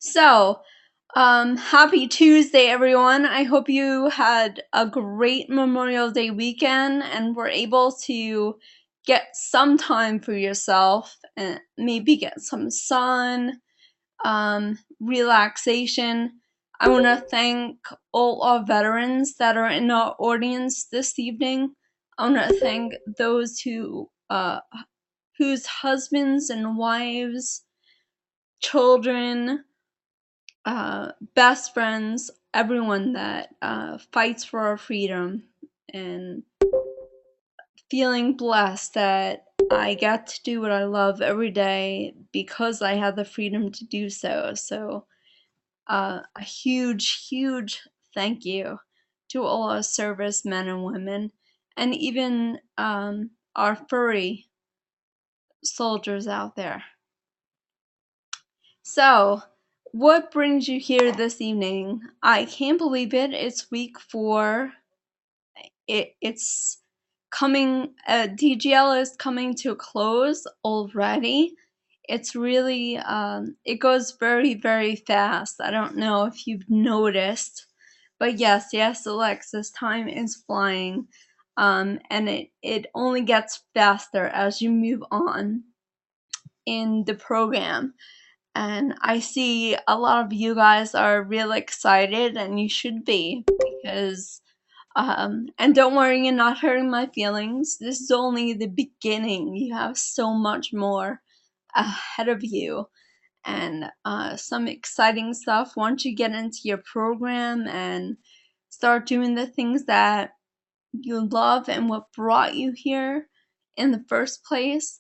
So, happy Tuesday, everyone. I hope you had a great Memorial Day weekend and were able to get some time for yourself and maybe get some sun, relaxation. I want to thank all our veterans that are in our audience this evening. I want to thank those whose husbands and wives, children, best friends, everyone that fights for our freedom, and feeling blessed that I get to do what I love every day because I have the freedom to do so. So, a huge, huge thank you to all our service men and women, and even our furry soldiers out there. So, what brings you here this evening? I can't believe it. It's week 4. It's coming. DGL is coming to a close already. It's really it goes very, very fast. I don't know if you've noticed, but yes, Alexis, time is flying, and it only gets faster as you move on in the program. And I see a lot of you guys are really excited, and you should be, because and don't worry, you're not hurting my feelings. This is only the beginning. You have so much more ahead of you, and some exciting stuff once you get into your program and start doing the things that you love and what brought you here in the first place.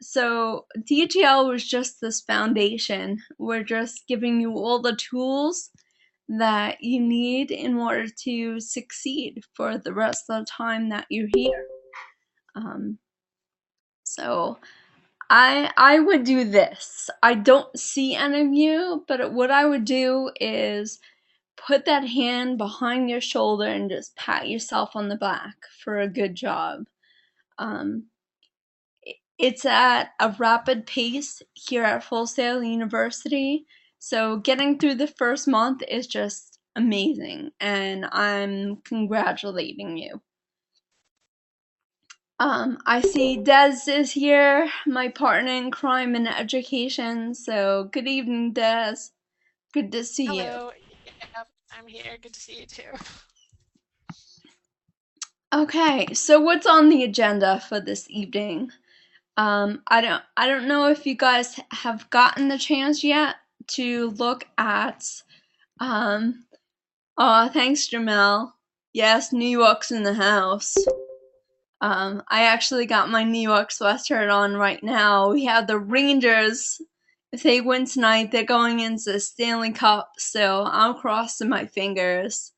So DGL was just this foundation. We're just giving you all the tools that you need in order to succeed for the rest of the time that you're here. So I would do this. I don't see any of you, but what I would do is put that hand behind your shoulder and just pat yourself on the back for a good job. It's at a rapid pace here at Full Sail University, so getting through the first month is just amazing, and I'm congratulating you. I see Des is here, my partner in crime and education, so good evening, Des. Good to see you. Hello. Yep, I'm here. Good to see you too. Okay, so what's on the agenda for this evening? I don't know if you guys have gotten the chance yet to look at thanks, Jamel. Yes, New York's in the house. I actually got my New York sweatshirt on right now. We have the Rangers. If they win tonight, they're going into the Stanley Cup, so I'm crossing my fingers.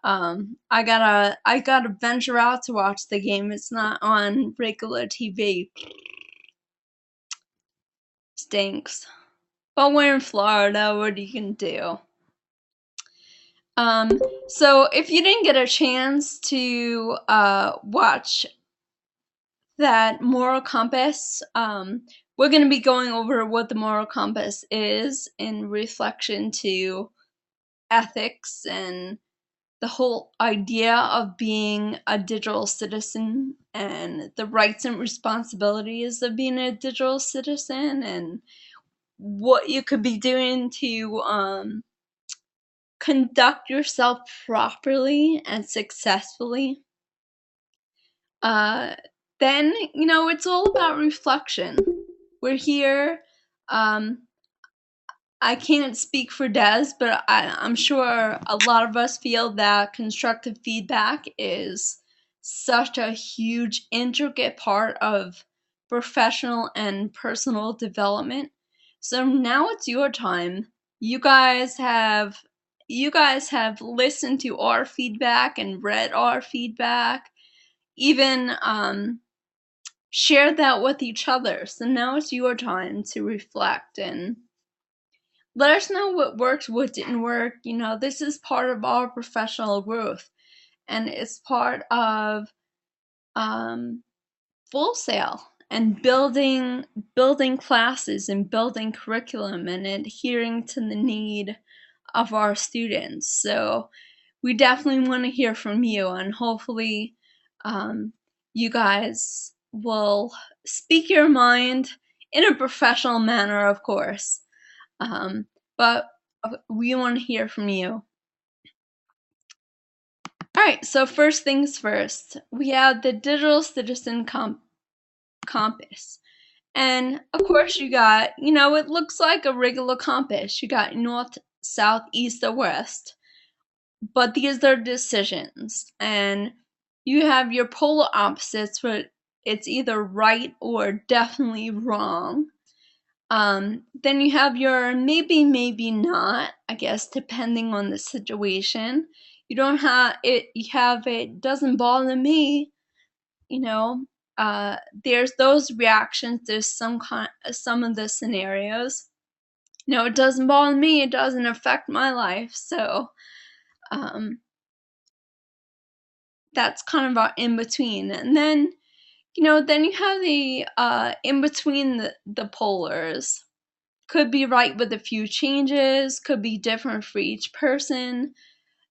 I gotta venture out to watch the game. It's not on regular TV. Stinks. But we're in Florida, what are you gonna do? So if you didn't get a chance to watch that moral compass, we're going to be going over what the moral compass is in reflection to ethics and the whole idea of being a digital citizen and the rights and responsibilities of being a digital citizen, and what you could be doing to conduct yourself properly and successfully. Uh, then, it's all about reflection. We're here. Um, I can't speak for Des, but I'm sure a lot of us feel that constructive feedback is such a huge, intricate part of professional and personal development. So now it's your time. You guys have listened to our feedback and read our feedback, even shared that with each other. So now it's your time to reflect and let us know what worked, what didn't work. This is part of our professional growth, and it's part of Full Sail. and building classes and building curriculum and adhering to the need of our students. So we definitely want to hear from you, and hopefully you guys will speak your mind in a professional manner, of course. But we want to hear from you. Alright, so first things first, we have the Digital Citizen Compass. And of course you got, it looks like a regular compass. You got north, south, east, or west. But these are decisions. And you have your polar opposites where it's either right or definitely wrong. Then you have your maybe, maybe not, I guess, depending on the situation. You don't have it, you have it doesn't bother me, there's those reactions, there's some of the scenarios. It doesn't bother me, it doesn't affect my life, so that's kind of our in between. And then then you have the in between the polars. Could be right with a few changes, could be different for each person.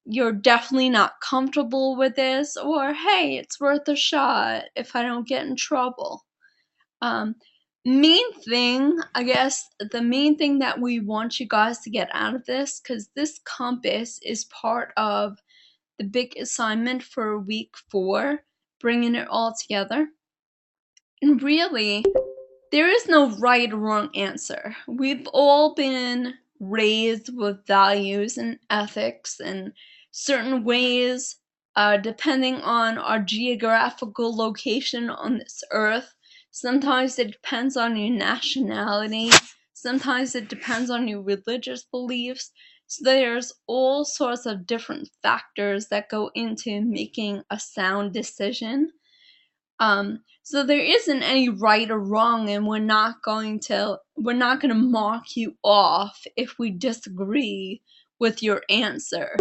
You're definitely not comfortable with this, or hey, it's worth a shot if I don't get in trouble. Main thing, I guess, the main thing that we want you guys to get out of this, because this compass is part of the big assignment for week 4, bringing it all together. And really, there is no right or wrong answer. We've all been raised with values and ethics in certain ways, depending on our geographical location on this earth. Sometimes it depends on your nationality. Sometimes it depends on your religious beliefs. So there's all sorts of different factors that go into making a sound decision. So there isn't any right or wrong, and we're not gonna mark you off if we disagree with your answer.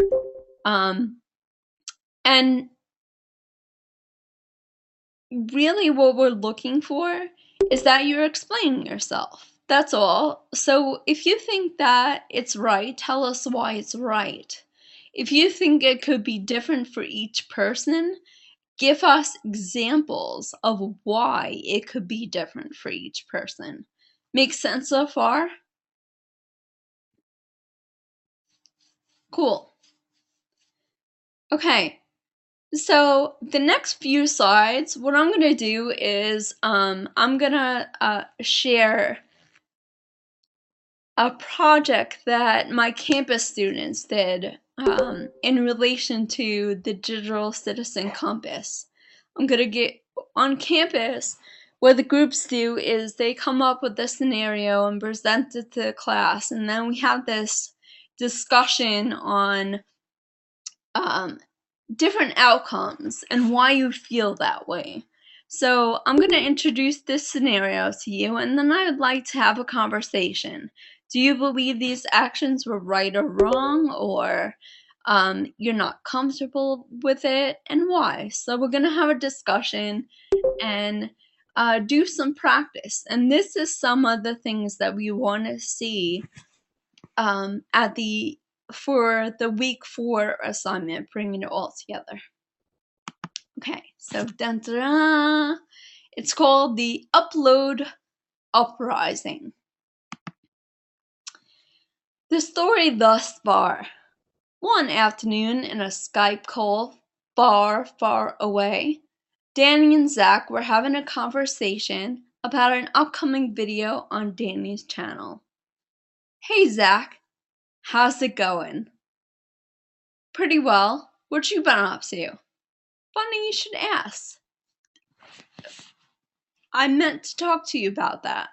And really what we're looking for is that you're explaining yourself. That's all. So if you think that it's right, tell us why it's right. If you think it could be different for each person, give us examples of why it could be different for each person. Make sense so far? Cool. Okay, so the next few slides, what I'm going to do is I'm going to share a project that my campus students did in relation to the Digital Citizen Compass. I'm going to get on campus. What the groups do is they come up with a scenario and present it to the class, and then we have this discussion on different outcomes and why you feel that way. So I'm going to introduce this scenario to you, and then I would like to have a conversation. Do you believe these actions were right or wrong, or you're not comfortable with it, and why? So we're going to have a discussion and do some practice. And this is some of the things that we want to see for the week 4 assignment, bringing it all together. Okay, so it's called the Upload Uprising. The story thus far. One afternoon in a Skype call far, far away, Danny and Zach were having a conversation about an upcoming video on Danny's channel. Hey Zach, how's it going? Pretty well. What you been up to? Funny you should ask. I meant to talk to you about that.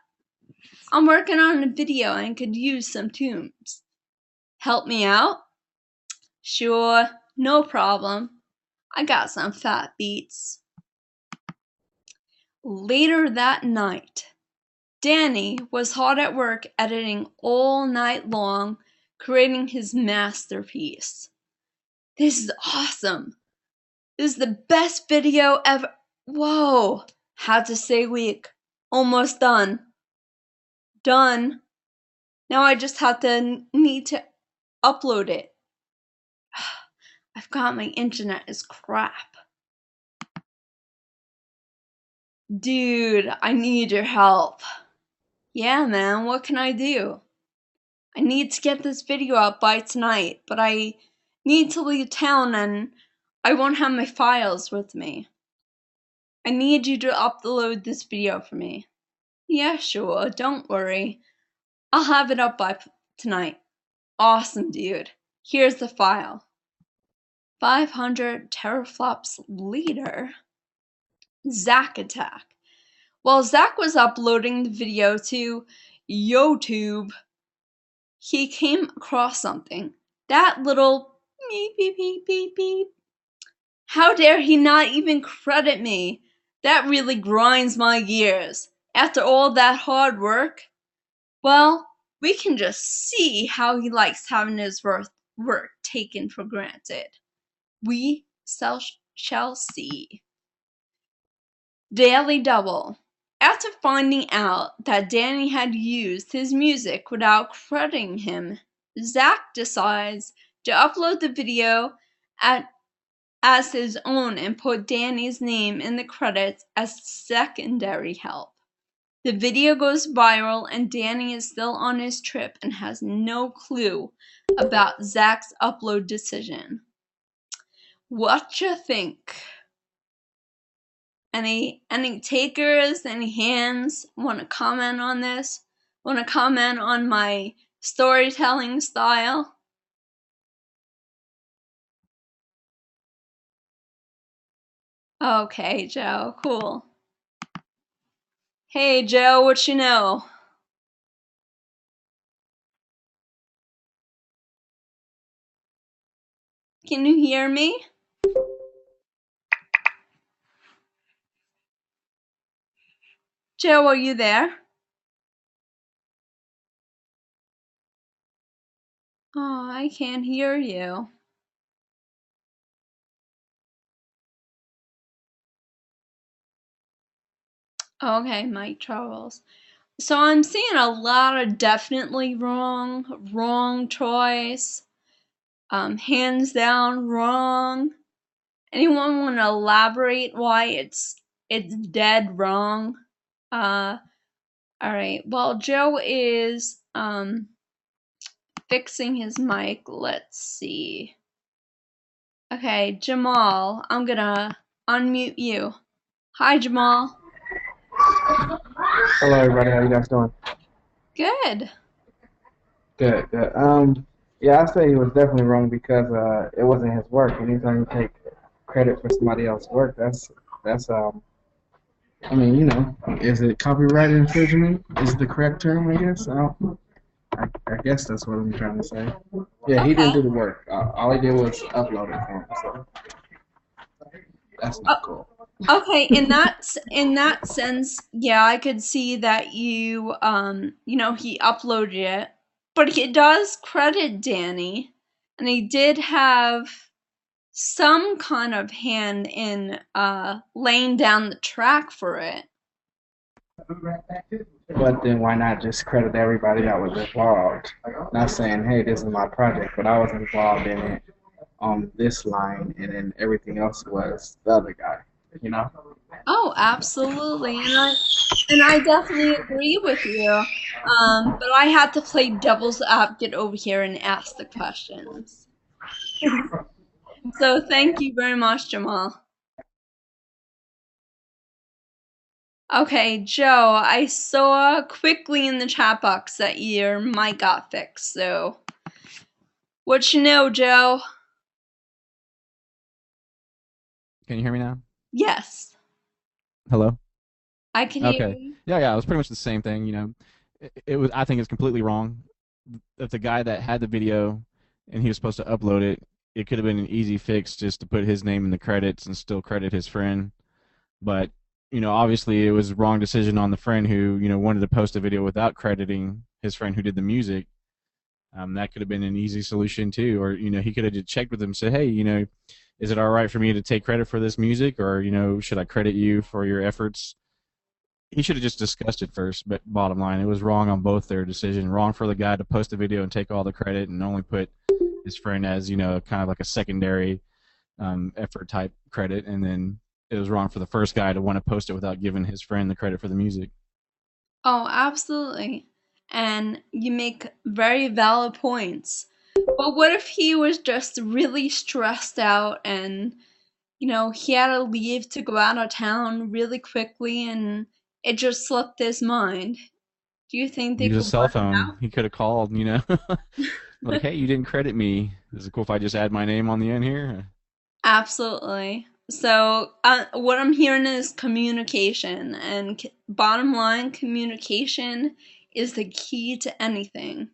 I'm working on a video and could use some tunes. Help me out? Sure, no problem. I got some fat beats. Later that night, Danny was hard at work editing all night long, creating his masterpiece. This is awesome. This is the best video ever. Whoa, had to stay weak. Almost done. Done. Now I just have to need to upload it. I've got my internet is crap. Dude, I need your help. Yeah, man, what can I do? I need to get this video up by tonight, but I need to leave town and I won't have my files with me. I need you to upload this video for me. Yeah, sure, don't worry. I'll have it up by tonight. Awesome, dude. Here's the file. 500 teraflops later. Zack attack. While Zack was uploading the video to YouTube, he came across something. That little beep beep beep beep beep. How dare he not even credit me? That really grinds my gears. After all that hard work, well, we can just see how he likes having his work taken for granted. We shall see. Daily Double. After finding out that Danny had used his music without crediting him, Zack decides to upload the video as his own and put Danny's name in the credits as secondary help. The video goes viral and Danny is still on his trip and has no clue about Zack's upload decision. What you think? Any takers, any hands want to comment on this? Want to comment on my storytelling style? Okay, Joe, cool. Hey, Joe, what you know? Can you hear me? Joe, are you there? Oh, I can't hear you. Okay, mic troubles. So I'm seeing a lot of definitely wrong choice, hands down wrong. Anyone want to elaborate why it's dead wrong? All right. While Joe is fixing his mic, let's see. Okay, Jamal, I'm gonna unmute you. Hi, Jamal. Hello, everybody. How you guys doing? Good. Good, good. Yeah, I say he was definitely wrong because it wasn't his work. Anytime you take credit for somebody else's work, that's I mean, you know, is it copyright infringement? Is the correct term? I guess. I guess that's what I'm trying to say. Yeah, he didn't Okay. do the work. All he did was upload it for him. So that's not cool. Okay, in that sense, yeah, I could see that you he uploaded it, but he does credit Danny, and he did have some kind of hand in laying down the track for it. But then why not just credit everybody that was involved? Not saying, hey, this is my project, but I was involved in it on this line, and then everything else was the other guy. You know? Oh, absolutely, and I definitely agree with you. But I had to play devil's advocate over here and ask the questions. So thank you very much, Jamal. Okay, Joe, I saw quickly in the chat box that your mic got fixed, so what you know, Joe? Can you hear me now? Yes, Hello? I can hear Okay. you. Yeah, it was pretty much the same thing, you know. It was I think it's completely wrong. If the guy that had the video and he was supposed to upload it, it could have been an easy fix just to put his name in the credits and still credit his friend. But, you know, obviously it was a wrong decision on the friend who, you know, wanted to post a video without crediting his friend who did the music. That could have been an easy solution too, or you know, he could have just checked with him, said, "Hey, you know, is it all right for me to take credit for this music, or you know, should I credit you for your efforts?" he should have just discussed it first. But bottom line, it was wrong on both their decision. Wrong for the guy to post the video and take all the credit and only put his friend as kind of like a secondary effort type credit, and then it was wrong for the first guy to want to post it without giving his friend the credit for the music. Oh, absolutely. And you make very valid points. But what if he was just really stressed out and, he had to leave to go out of town really quickly and it just slipped his mind? Do you think they Use a could cell work it phone. out? He could have called, like, hey, you didn't credit me. Is it cool if I just add my name on the end here? Absolutely. So, what I'm hearing is communication, and bottom line, communication is the key to anything.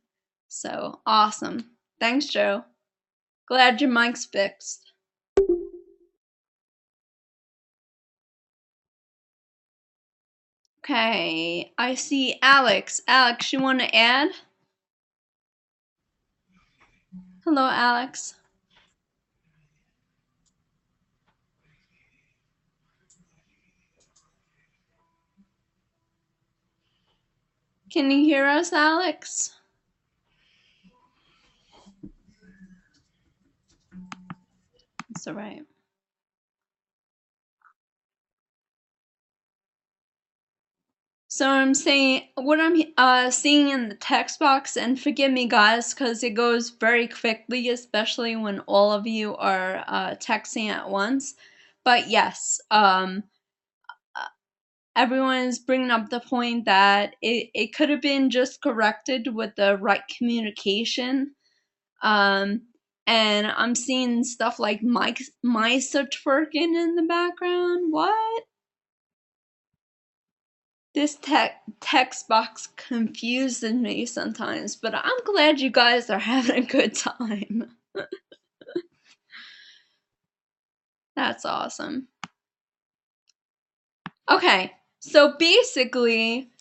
So, awesome. Thanks, Joe. Glad your mic's fixed. Okay, I see Alex. Alex, you want to add? Hello, Alex. Can you hear us, Alex? It's all right. So I'm saying what I'm seeing in the text box, and forgive me guys because it goes very quickly, especially when all of you are texting at once. But yes, everyone is bringing up the point that it could have been just corrected with the right communication. And I'm seeing stuff like my search working in the background. What? This text box confuses me sometimes, but I'm glad you guys are having a good time. That's awesome. Okay, so basically,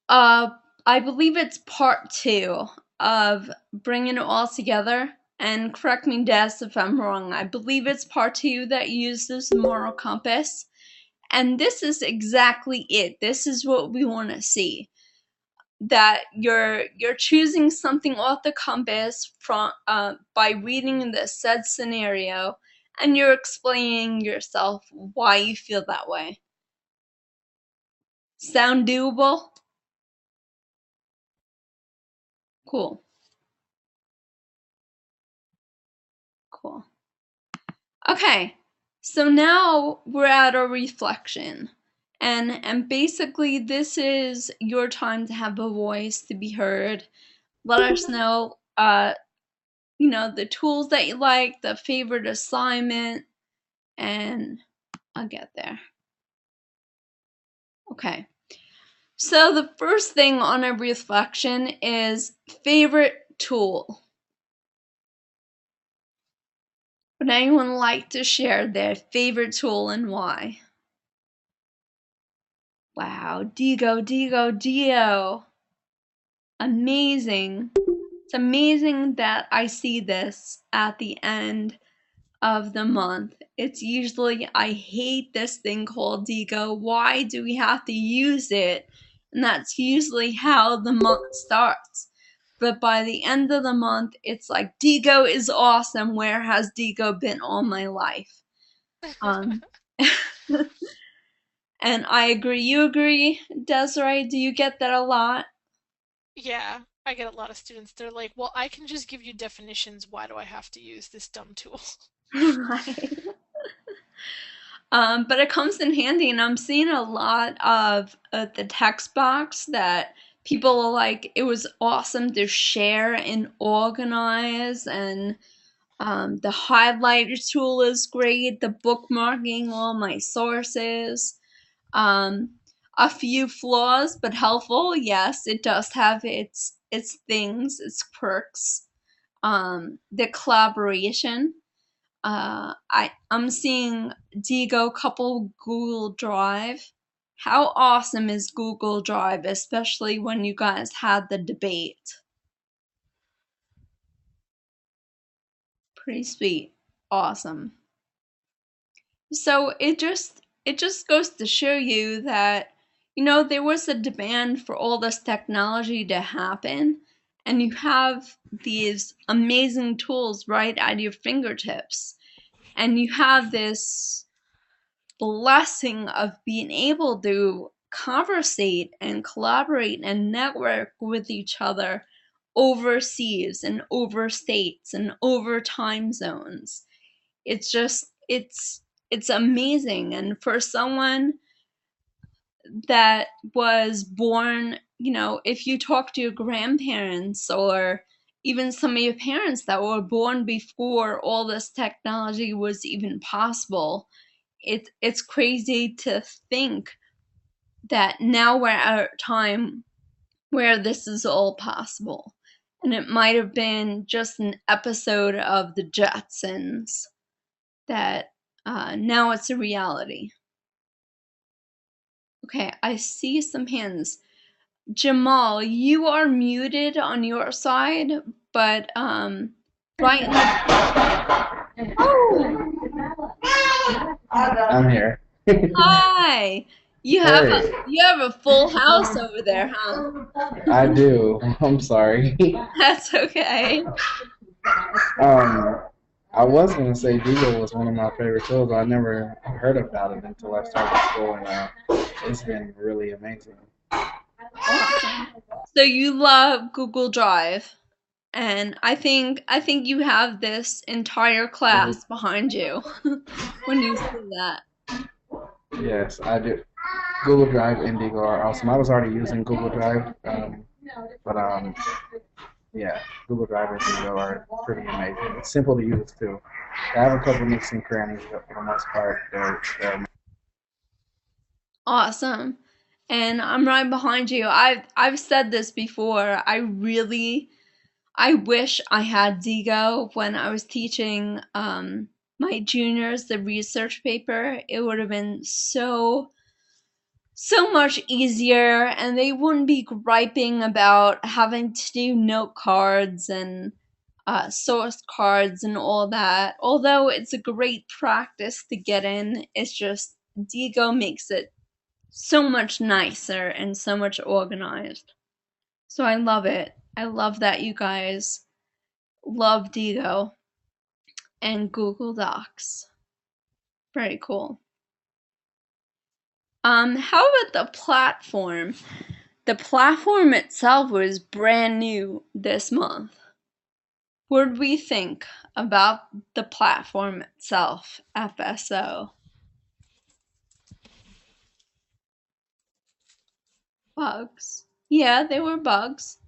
I believe it's part 2 of bringing it all together. And correct me, Des, if I'm wrong. I believe it's part 2 that uses the moral compass. And this is exactly it. This is what we want to see. That you're choosing something off the compass from by reading the said scenario, and you're explaining yourself why you feel that way. Sound doable? Cool. Cool. Okay, so now we're at a reflection. And basically this is your time to have a voice, to be heard. Let us know the tools that you like, the favorite assignment, and I'll get there. Okay. So the first thing on a reflection is favorite tool. Would anyone like to share their favorite tool and why? Wow, Digo. Amazing. It's amazing that I see this at the end of the month. It's usually, I hate this thing called Digo. Why do we have to use it? And that's usually how the month starts. But by the end of the month, it's like, Digo is awesome. Where has Digo been all my life? Um, and I agree. You agree, Desiree? Do you get that a lot? Yeah, I get a lot of students. They're like, well, I can just give you definitions. Why do I have to use this dumb tool? Right. But it comes in handy, and I'm seeing a lot of the text box that people are like, it was awesome to share and organize, and the highlighter tool is great, the bookmarking all my sources. Um, a few flaws, but helpful. Yes, it does have its things, its quirks. The collaboration. I'm seeing Digo couple Google Drive. How awesome is Google Drive, especially when you guys had the debate? Pretty sweet. Awesome. So it just goes to show you that, there was a demand for all this technology to happen, and you have these amazing tools right at your fingertips, and you have this blessing of being able to conversate and collaborate and network with each other overseas and over states and over time zones. It's just it's amazing. And for someone that was born, if you talk to your grandparents or even some of your parents that were born before all this technology was even possible, it's crazy to think that now we're at a time where this is all possible. And it might have been just an episode of the Jetsons that now it's a reality. Okay, I see some hands. Jamal, you are muted on your side, but right in the... Oh! I'm here. Hi! You have a full house over there, huh? I do. I'm sorry. That's okay. I was gonna say Google was one of my favorite tools. I never heard about it until I started school, and it's been really amazing. Awesome. So you love Google Drive, and I think you have this entire class behind you when you say that. Yes, I do. Google Drive and Indigo are awesome. I was already using Google Drive, but yeah, Google Drive and Indigo are pretty amazing. It's simple to use too. I have a couple nicks and crannies, but for the most part, they're Awesome. And I'm right behind you. I've said this before. I wish I had Diigo when I was teaching my juniors the research paper. It would have been so much easier, and they wouldn't be griping about having to do note cards and source cards and all that. Although it's a great practice to get in, it's just Diigo makes it so much nicer and so much organized. So I love it. I love that you guys love Diigo and Google Docs. Very cool. How about the platform? The platform itself was brand new this month. What did we think about the platform itself, FSO? Bugs. Yeah, they were bugs.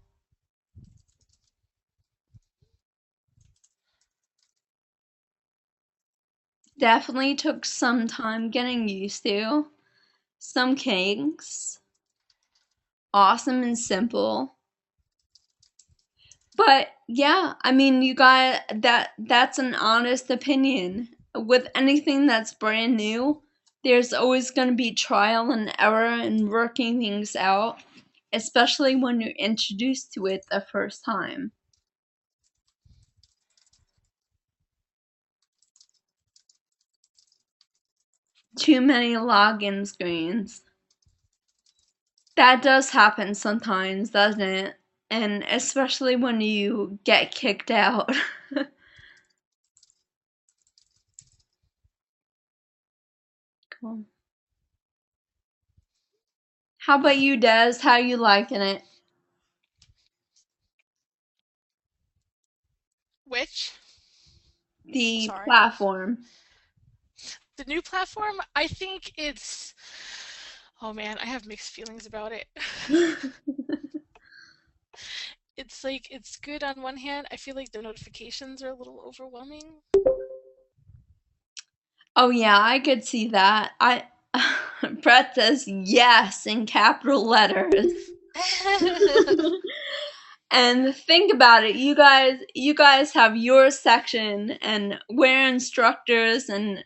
Definitely took some time getting used to. Some kinks. Awesome and simple. But yeah, I mean, you got that's an honest opinion. With anything that's brand new, there's always going to be trial and error and working things out, especially when you're introduced to it the first time. Too many login screens. That does happen sometimes, doesn't it? And especially when you get kicked out. Cool. How about you, Des? How you liking it? Which? The Sorry. platform. The new platform, I think it's... Oh man, I have mixed feelings about it. It's like, it's good on one hand. I feel like the notifications are a little overwhelming. Oh yeah, I could see that. Brett says yes in capital letters. And think about it, you guys have your section, and we're instructors, and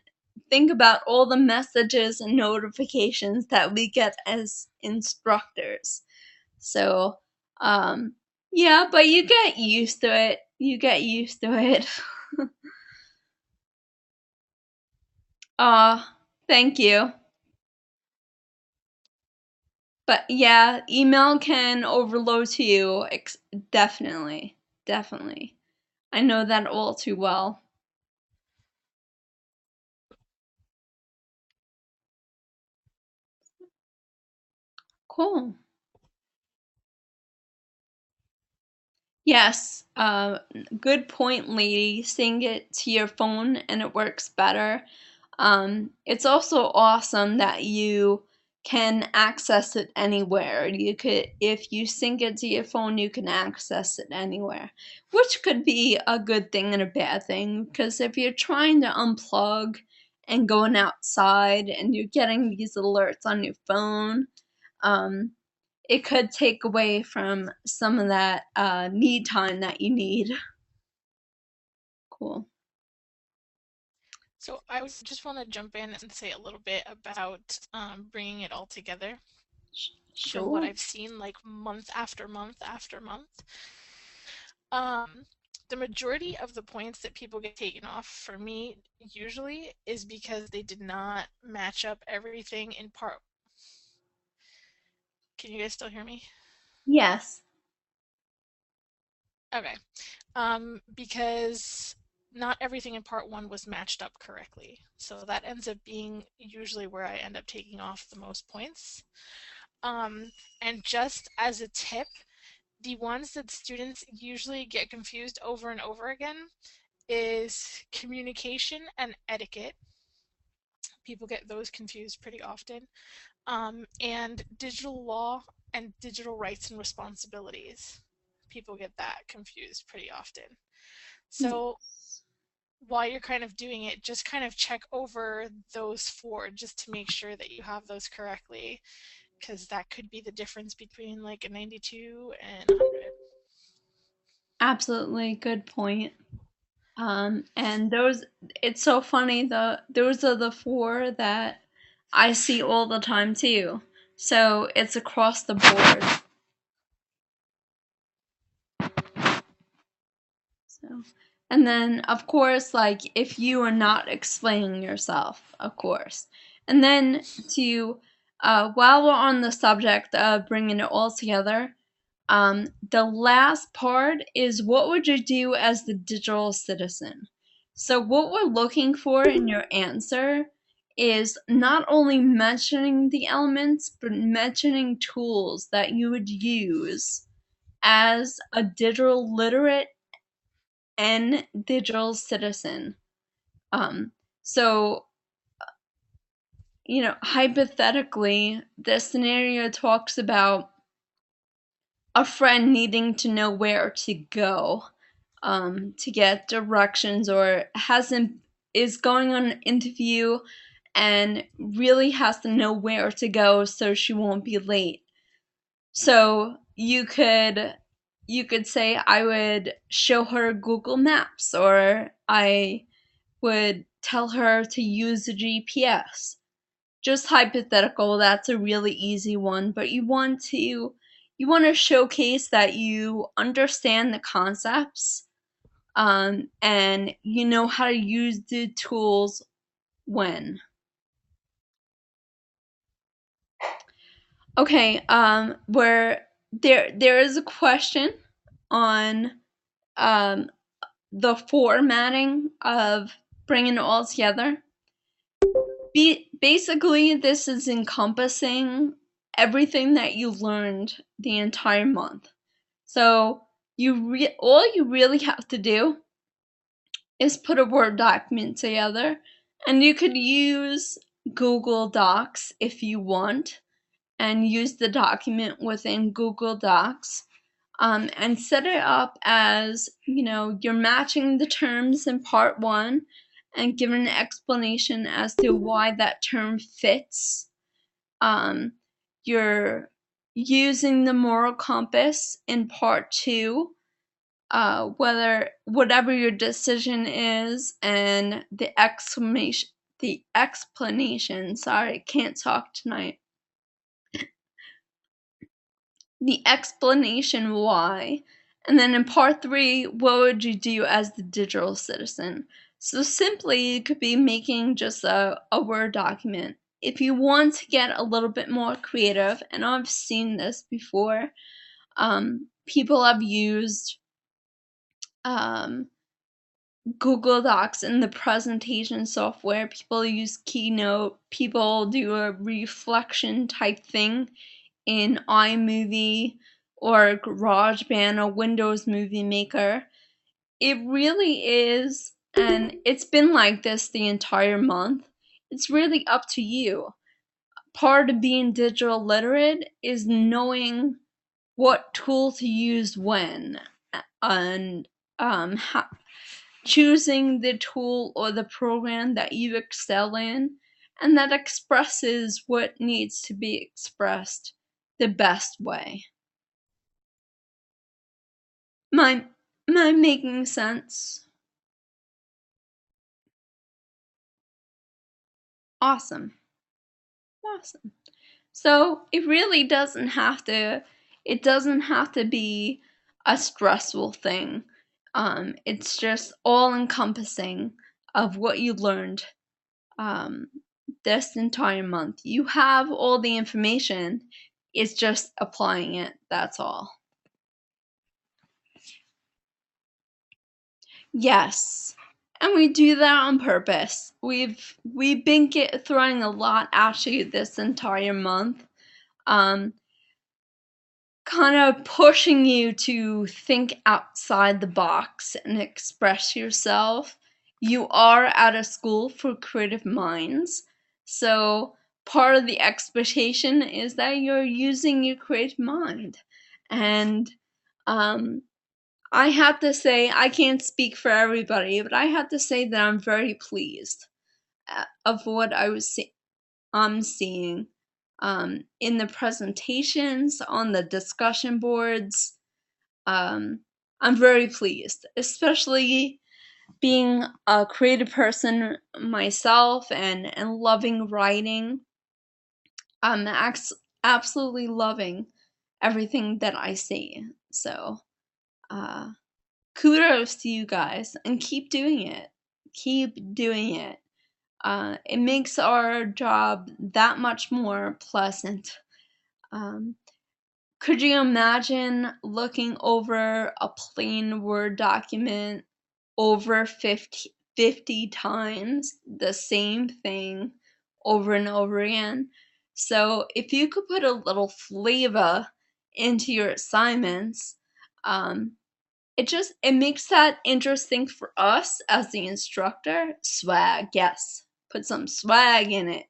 think about all the messages and notifications that we get as instructors. So, yeah, but you get used to it. You get used to it. Thank you. But yeah, email can overload to you. Definitely. Definitely. I know that all too well. Cool. Yes, good point, lady. Sync it to your phone and it works better. It's also awesome that you can access it anywhere. You could, if you sync it to your phone, you can access it anywhere, which could be a good thing and a bad thing, because if you're trying to unplug and going outside and you're getting these alerts on your phone, it could take away from some of that need time that you need. Cool. So I would just want to jump in and say a little bit about bringing it all together. From what Sure. I've seen, like month after month after month, the majority of the points that people get taken off for me usually is because they did not match up everything in part. Can you guys still hear me? Yes. Okay. Because not everything in part one was matched up correctly. So that ends up being usually where I end up taking off the most points. And just as a tip, the ones that students usually get confused over and over again is communication and etiquette. People get those confused pretty often. And digital law and digital rights and responsibilities. People get that confused pretty often. So while you're kind of doing it, just kind of check over those four just to make sure that you have those correctly, because that could be the difference between like a 92 and 100. Absolutely, good point. And those, it's so funny, those are the four that I see all the time too. So it's across the board. So, and then of course, like if you are not explaining yourself, of course. And then to, while we're on the subject of bringing it all together, the last part is what would you do as the digital citizen? So what we're looking for in your answer is not only mentioning the elements, but mentioning tools that you would use as a digital literate and digital citizen. So, you know, hypothetically, the scenario talks about a friend needing to know where to go to get directions, or is going on an interview and really has to know where to go so she won't be late. So you could say, I would show her Google Maps, or I would tell her to use the GPS. Just hypothetical, that's a really easy one, but you want to showcase that you understand the concepts, and you know how to use the tools when. Okay, where there is a question on the formatting of bringing it all together. Basically, this is encompassing everything that you learned the entire month. So all you really have to do is put a Word document together, and you could use Google Docs if you want, and use the document within Google Docs, and set it up as, you know, you're matching the terms in part one and give an explanation as to why that term fits. You're using the moral compass in part two, whatever your decision is, and the explanation, sorry, can't talk tonight. The explanation why. And then in part three, what would you do as the digital citizen? So simply, it could be making just a Word document. if you want to get a little bit more creative, and I've seen this before, people have used Google Docs in the presentation software. People use Keynote. People do a reflection type thing in iMovie or GarageBand or Windows Movie Maker. It really is, and it's been like this the entire month. It's really up to you. Part of being digital literate is knowing what tool to use when, and choosing the tool or the program that you excel in and that expresses what needs to be expressed the best way. Am I making sense? Awesome. So it really doesn't have to be a stressful thing. It's just all encompassing of what you learned this entire month. You have all the information, it's just applying it, that's all. Yes, and we do that on purpose. We've been throwing a lot at you this entire month, kind of pushing you to think outside the box and express yourself. You are at a school for creative minds, so part of the expectation is that you're using your creative mind. And I have to say, I can't speak for everybody, but I have to say that I'm very pleased of what I'm seeing in the presentations, on the discussion boards. I'm very pleased, especially being a creative person myself and loving writing. I'm absolutely loving everything that I see. So, kudos to you guys, and keep doing it. Keep doing it. It makes our job that much more pleasant. Could you imagine looking over a plain Word document over 50 times, the same thing over and over again? So if you could put a little flavor into your assignments, it makes that interesting for us as the instructor. Swag, yes, put some swag in it.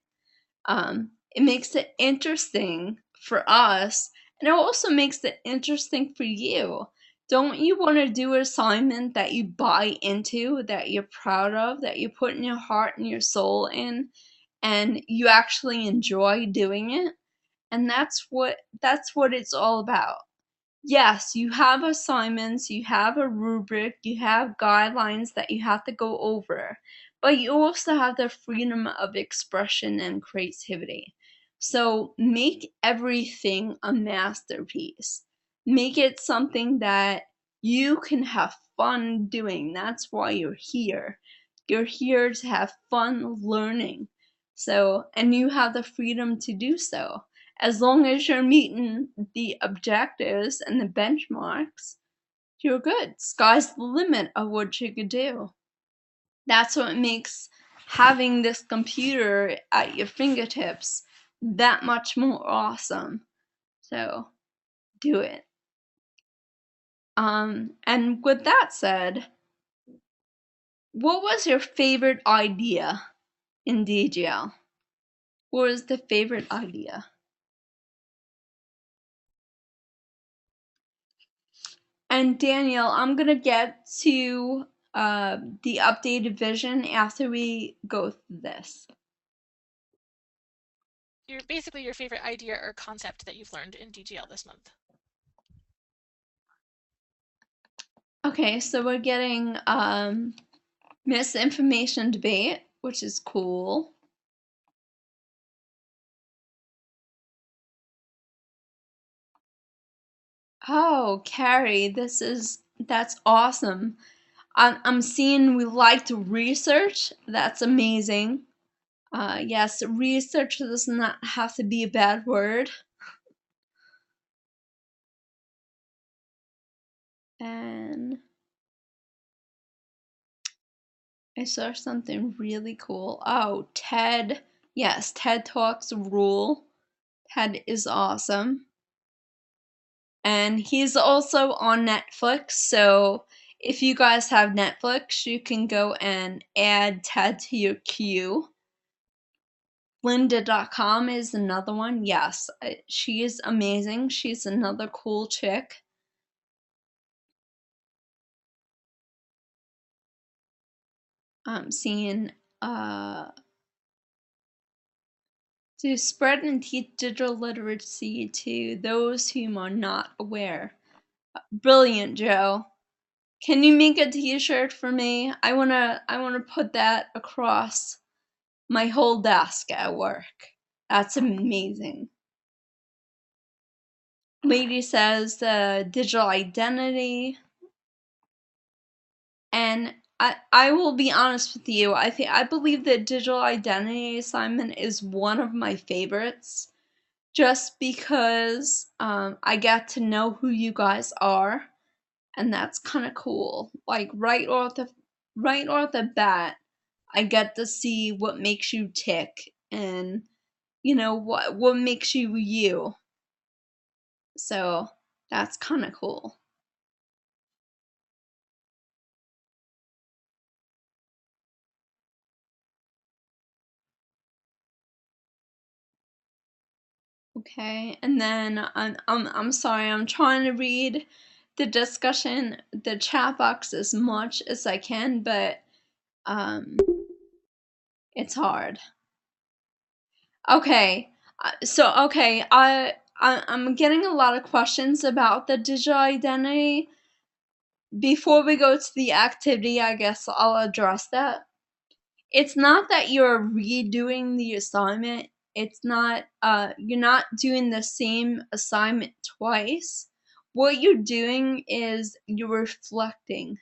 It makes it interesting for us, and it also makes it interesting for you. Don't you want to do an assignment that you buy into, that you're proud of, that you put in your heart and your soul in, and you actually enjoy doing it? And that's what it's all about. Yes, you have assignments, you have a rubric, you have guidelines that you have to go over, but you also have the freedom of expression and creativity. So make everything a masterpiece. Make it something that you can have fun doing. That's why you're here. You're here to have fun learning. So, and you have the freedom to do so. As long as you're meeting the objectives and the benchmarks, you're good. Sky's the limit of what you could do. That's what makes having this computer at your fingertips that much more awesome. So, do it. And with that said, what was your favorite idea in DGL? What was the favorite idea? And Daniel, I'm gonna get to the updated vision after we go through this. Basically your favorite idea or concept that you've learned in DGL this month. Okay, so we're getting misinformation debate, which is cool. Oh, Carrie, that's awesome. I'm seeing we like to research. That's amazing. Yes, research does not have to be a bad word. And I saw something really cool. Oh, TED. Yes, TED Talks rule. TED is awesome. And he's also on Netflix, so if you guys have Netflix, you can go and add TED to your queue. Lynda.com is another one. Yes, she is amazing. She's another cool chick. I'm seeing to spread and teach digital literacy to those whom are not aware. Brilliant, Joe. Can you make a t-shirt for me? I wanna put that across my whole desk at work. That's amazing. Lady says digital identity. And I will be honest with you, I believe that digital identity assignment is one of my favorites, just because I get to know who you guys are, and that's kind of cool. Like right off the bat, I get to see what makes you tick, and you know what makes you you. So that's kind of cool. Okay, and then I'm sorry, I'm trying to read the discussion, the chat box as much as I can, but it's hard. Okay, I'm getting a lot of questions about the digital identity. Before we go to the activity, I guess I'll address that. It's not that you're redoing the assignment. It's not you're not doing the same assignment twice. What you're doing is you're reflecting.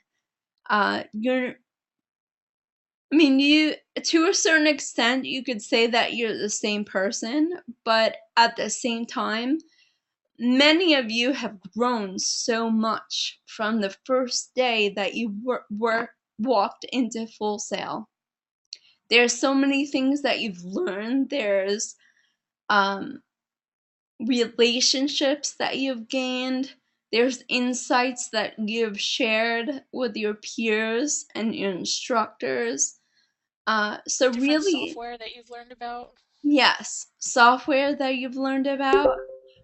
You to a certain extent you could say that you're the same person, but at the same time, many of you have grown so much from the first day that you walked into Full Sail. There's so many things that you've learned. There's relationships that you've gained. There's insights that you've shared with your peers and your instructors. So Different really, software that you've learned about. yes, software that you've learned about.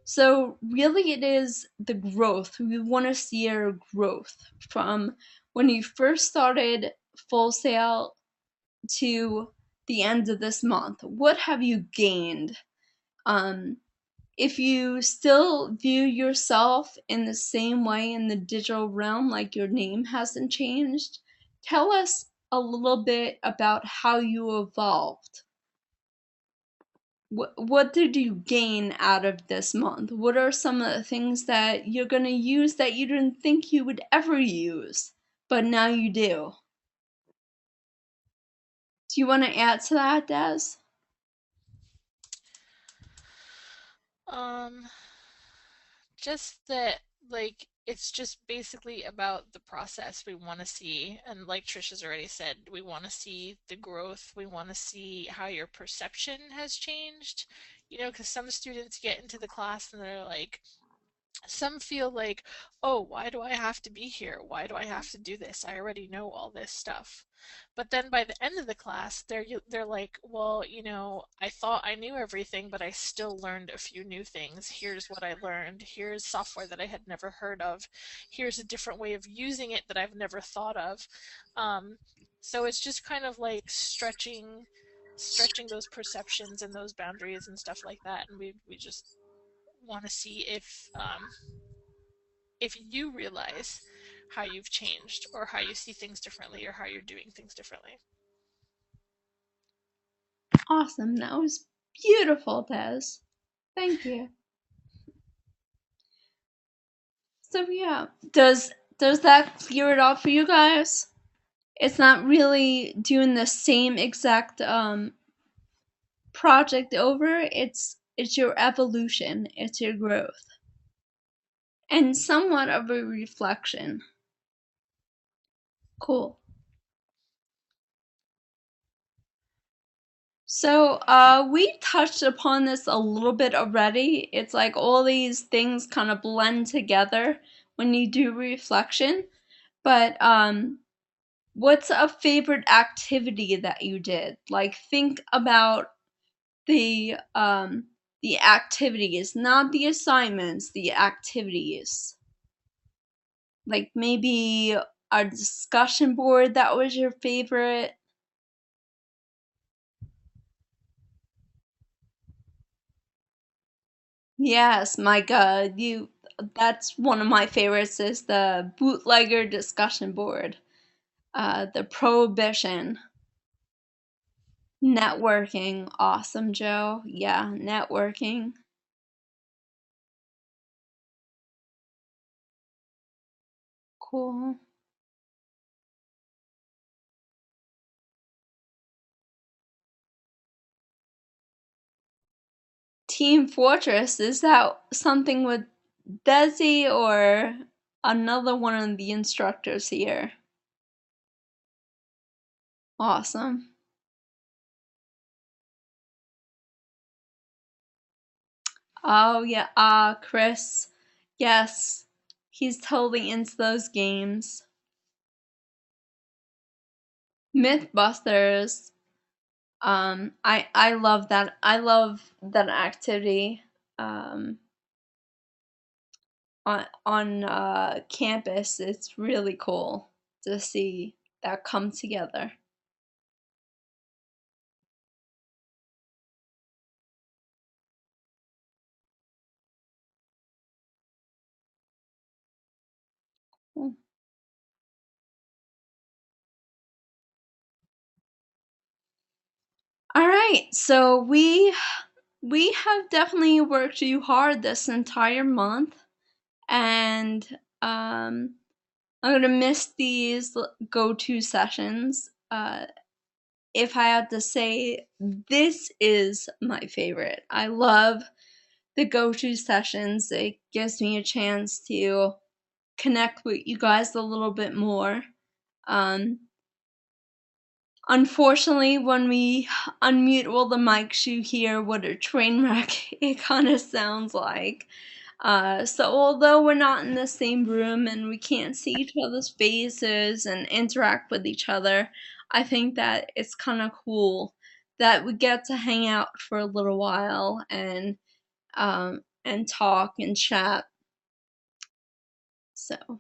So really it is the growth. We want to see your growth from when you first started Full Sail to the end of this month. What have you gained? If you still view yourself in the same way in the digital realm, like your name hasn't changed, tell us a little bit about how you evolved. What did you gain out of this month? What are some of the things that you're going to use that you didn't think you would ever use, but now you do? Do you want to add to that, Des? Just that, like, it's just basically about the process we want to see. And like Trish has already said, we want to see the growth. We want to see how your perception has changed. Because some students get into the class and they're like, some feel like, oh, why do I have to be here? Why do I have to do this? I already know all this stuff. But then by the end of the class, they're like, well, I thought I knew everything, but I still learned a few new things. Here's what I learned. Here's software that I had never heard of. Here's a different way of using it that I've never thought of. So it's just kind of like stretching those perceptions and those boundaries and stuff like that. And we just want to see if you realize how you've changed or how you see things differently or how you're doing things differently. Awesome. That was beautiful, Des. Thank you. So yeah, does that clear it up for you guys? It's not really doing the same exact project over, it's your evolution, it's your growth, and somewhat of a reflection. Cool. So we touched upon this a little bit already. It's like all these things kind of blend together when you do reflection. But what's a favorite activity that you did? Like, think about the activities, not the assignments, the activities. Like maybe a discussion board that was your favorite. Yes, Micah, that's one of my favorites is the bootlegger discussion board. The prohibition. Networking. Awesome, Joe. Yeah, networking. Cool. Team Fortress, is that something with Desi or another one of the instructors here? Awesome. Oh yeah, Chris. Yes, he's totally into those games. Mythbusters. I love that. I love that activity. On campus, it's really cool to see that come together. Cool. All right, so we have definitely worked you hard this entire month, and I'm gonna miss these go-to sessions. If I had to say, this is my favorite. I love the go-to sessions. It gives me a chance to connect with you guys a little bit more. Unfortunately, when we unmute all the mics, you hear what a train wreck it kind of sounds like. So although we're not in the same room and we can't see each other's faces and interact with each other, I think that it's kind of cool that we get to hang out for a little while and talk and chat. So,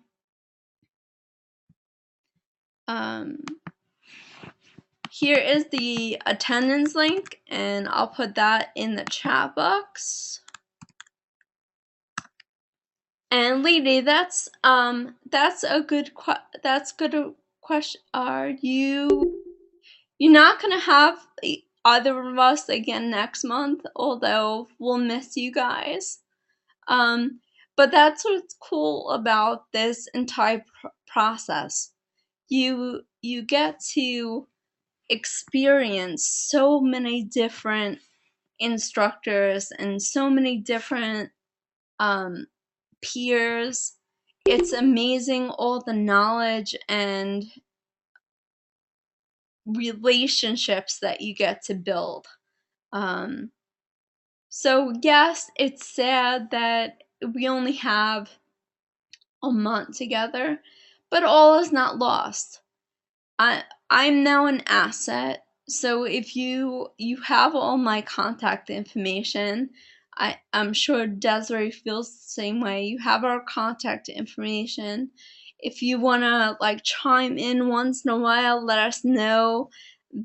here is the attendance link, and I'll put that in the chat box. And Lady, that's a good question. Are you're not gonna have either of us again next month, although we'll miss you guys. But that's what's cool about this entire process. You get to experience so many different instructors and so many different peers. It's amazing all the knowledge and relationships that you get to build. So yes, it's sad that we only have a month together, but all is not lost. I'm now an asset, so if you have all my contact information, I'm sure Desiree feels the same way. You have our contact information. If you wanna like chime in once in a while, let us know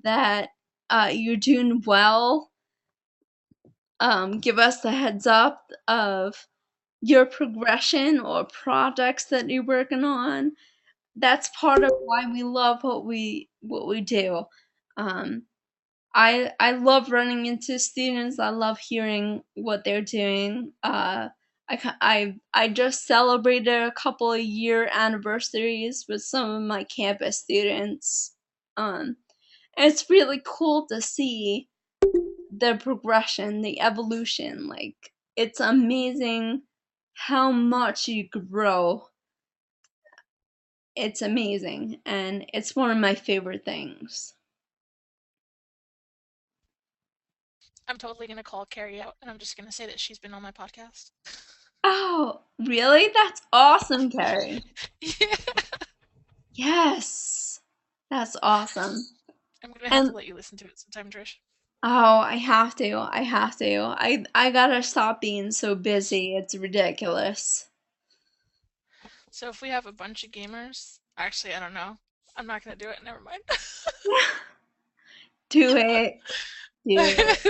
that you're doing well. Give us a heads up of your progression or projects that you're working on. That's part of why we love what we do. I love running into students. I love hearing what they're doing. I just celebrated a couple of year anniversaries with some of my campus students. And it's really cool to see the progression, the evolution. Like, it's amazing how much you grow. It's amazing, and it's one of my favorite things. I'm totally gonna call Carrie out, and I'm just gonna say that she's been on my podcast. Oh, really? That's awesome, Carrie. Yeah. Yes. That's awesome. I'm gonna have to let you listen to it sometime, Trish. Oh, I have to. I gotta stop being so busy. It's ridiculous. So if we have a bunch of gamers, actually, I don't know. I'm not gonna do it. Never mind. Do it. Do it.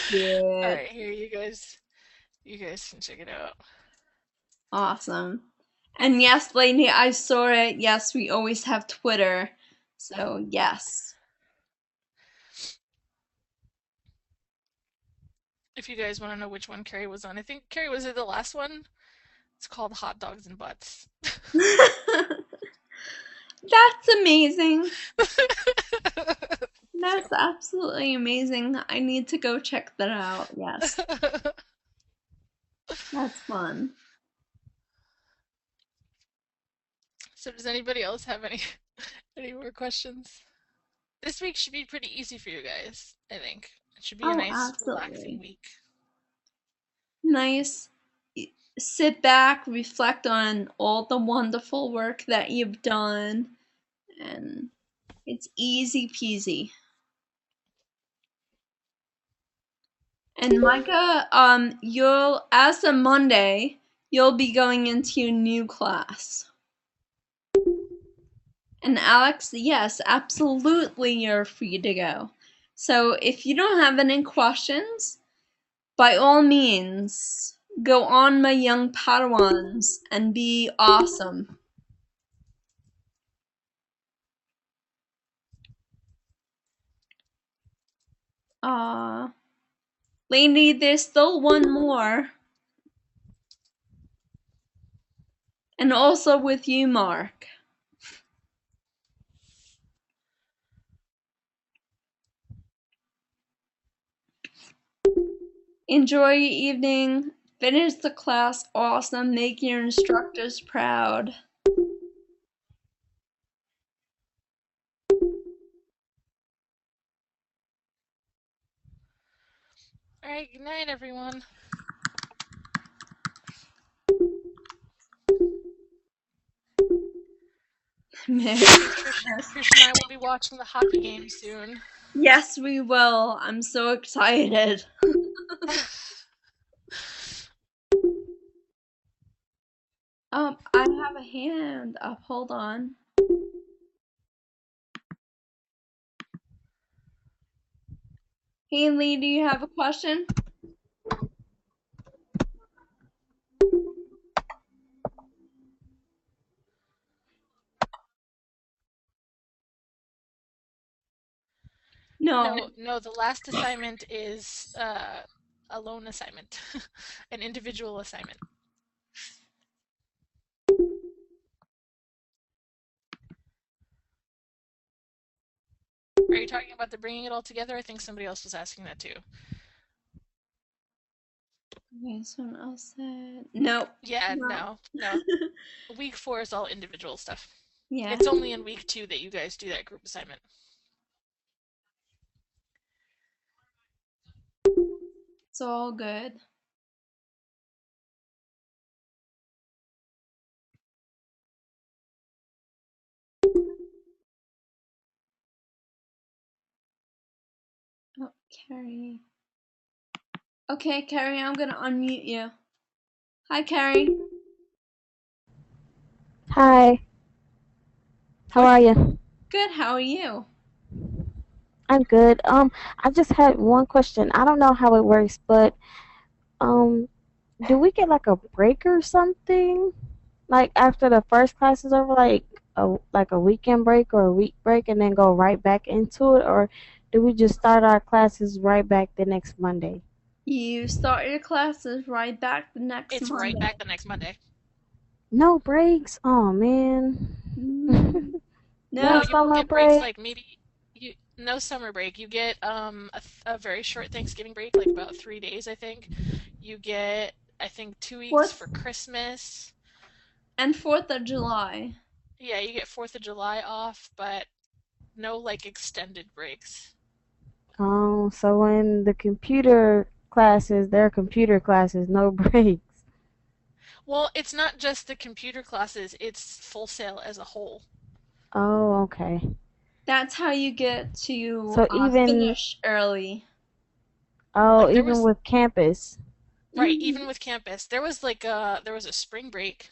Do All it. right, here you guys can check it out. Awesome. And yes, Lainey, I saw it. Yes, we always have Twitter. So, yes. If you guys want to know which one Carrie was on, I think Carrie was it the last one. It's called Hot Dogs and Butts. That's amazing. That's absolutely amazing. I need to go check that out. Yes. That's fun. So does anybody else have any more questions? This week should be pretty easy for you guys, I think. It should be a nice, relaxing week. Nice. Sit back, reflect on all the wonderful work that you've done, and it's easy peasy. And Micah, as of Monday, you'll be going into your new class. And Alex, yes, absolutely, you're free to go. So if you don't have any questions, by all means, go on, my young Padawans, and be awesome. Lainey, there's still one more. And also with you, Mark. Enjoy your evening. Finish the class awesome. Make your instructors proud. Alright, good night, everyone. Trish and I will be watching the hockey game soon. Yes, we will. I'm so excited. I have a hand up. Hold on. Haley, do you have a question? No. No, the last assignment is a lone assignment, an individual assignment. Are you talking about the bringing it all together? I think somebody else was asking that too. Okay, someone else said no. Yeah, no. Week 4 is all individual stuff. Yeah. It's only in week 2 that you guys do that group assignment. It's all good. Oh, Carrie. Okay, Carrie, I'm gonna unmute you. Hi, Carrie. Hi. How are you? Good, how are you? I'm good. I just had one question. I don't know how it works, but do we get like a break or something? Like after the first class is over, like a weekend break or a week break and then go right back into it, or do we just start our classes right back the next Monday? You start your classes right back the next It's Monday. right back the next Monday. No breaks? Oh man. No, you won't get breaks. Like maybe No summer break. You get a very short Thanksgiving break, like about 3 days, I think. You get, I think, 2 weeks for Fourth Christmas. and 4th of July. Yeah, you get 4th of July off, but no like extended breaks. Oh, so in the computer classes, there are computer classes, no breaks. Well, it's not just the computer classes, it's Full Sail as a whole. Oh, okay. That's how you get to So even finish early. oh, Like there even was with campus. right, Mhm. even with campus, there was a spring break.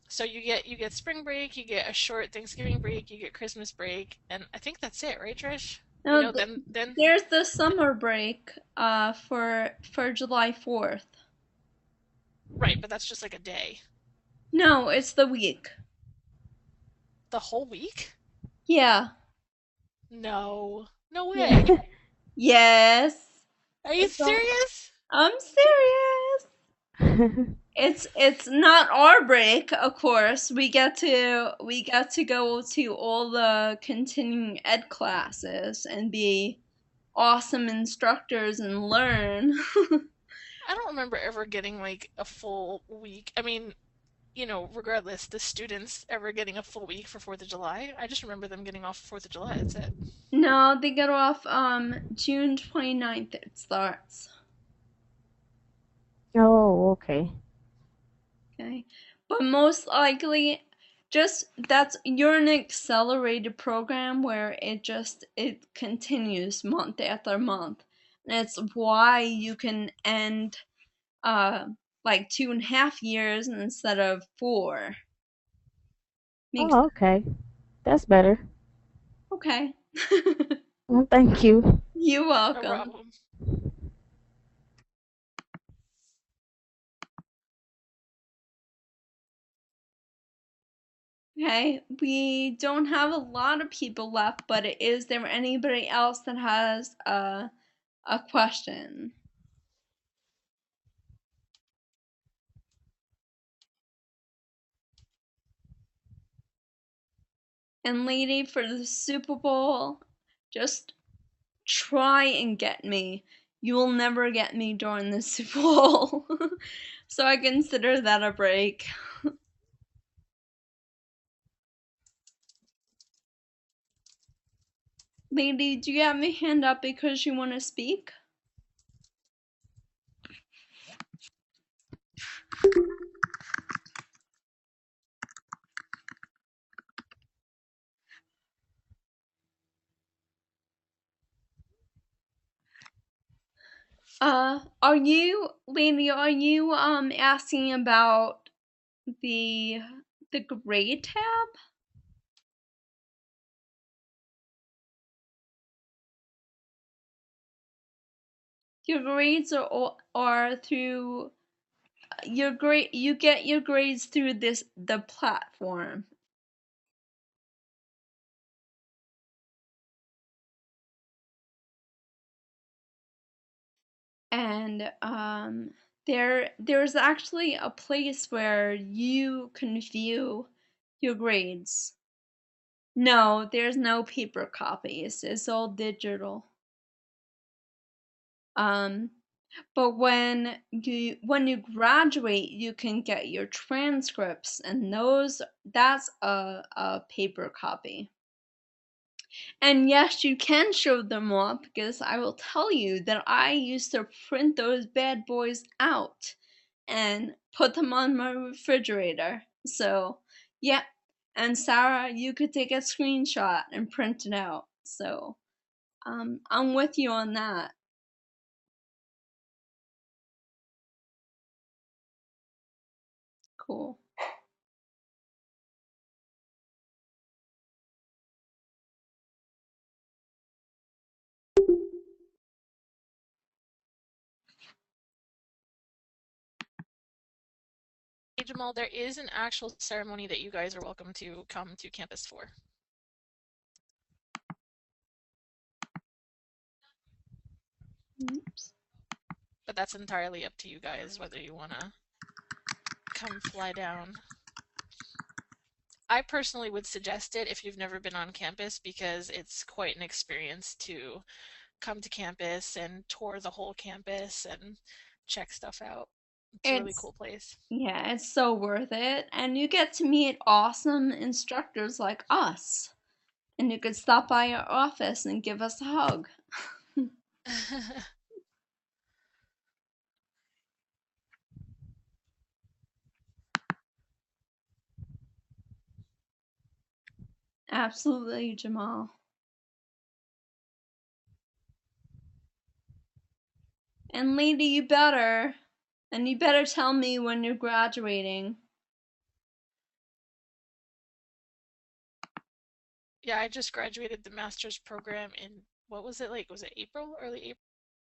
So you get spring break, you get a short Thanksgiving break, you get Christmas break, and I think that's it, right, Trish? You No, know, then there's the summer break for July 4th. right, but that's just like a day. No, it's the week. The whole week? Yeah. No. No way. Yeah. Yes. Are you It's all, serious? I'm serious. It's not our break, of course. We get to go to all the continuing ed classes and be awesome instructors and learn. I don't remember ever getting like a full week. I mean, regardless, the students ever getting a full week for 4th of July. I just remember them getting off 4th of July. That's it. No, they get off June 29th it starts. Oh, okay. Okay. But most likely just that's you're in an accelerated program where it continues month after month. And it's why you can end uh like 2.5 years instead of 4. Makes Oh, okay. That's better. okay. Well, thank you. You're No welcome. problem. Okay, we don't have a lot of people left, but is there anybody else that has a question? And lady, for the Super Bowl, just try and get me. You will never get me during the Super Bowl. So I consider that a break. Lady, do you have your hand up because you want to speak? Lady, are you asking about the the grade tab? Your grades are through your grade. You get your grades through the platform, and there's actually a place where you can view your grades. No, there's no paper copies. It's all digital. Um, but when you graduate, you can get your transcripts, and that's a paper copy. And yes, you can show them off because I will tell you that I used to print those bad boys out and put them on my refrigerator. So, yeah. And Sarah, you could take a screenshot and print it out. So, I'm with you on that. Cool. Hey, Jamal, there is an actual ceremony that you guys are welcome to come to campus for. Oops. But that's entirely up to you guys whether you want to come fly down. I personally would suggest it if you've never been on campus because it's quite an experience to come to campus and tour the whole campus and check stuff out. It's a really It's cool place. Yeah, it's so worth it. And you get to meet awesome instructors like us. And you could stop by our office and give us a hug. Absolutely, Jamal. And lady, you better. And you better tell me when you're graduating. Yeah, I just graduated the master's program in, what was it like? Was it April? Early April?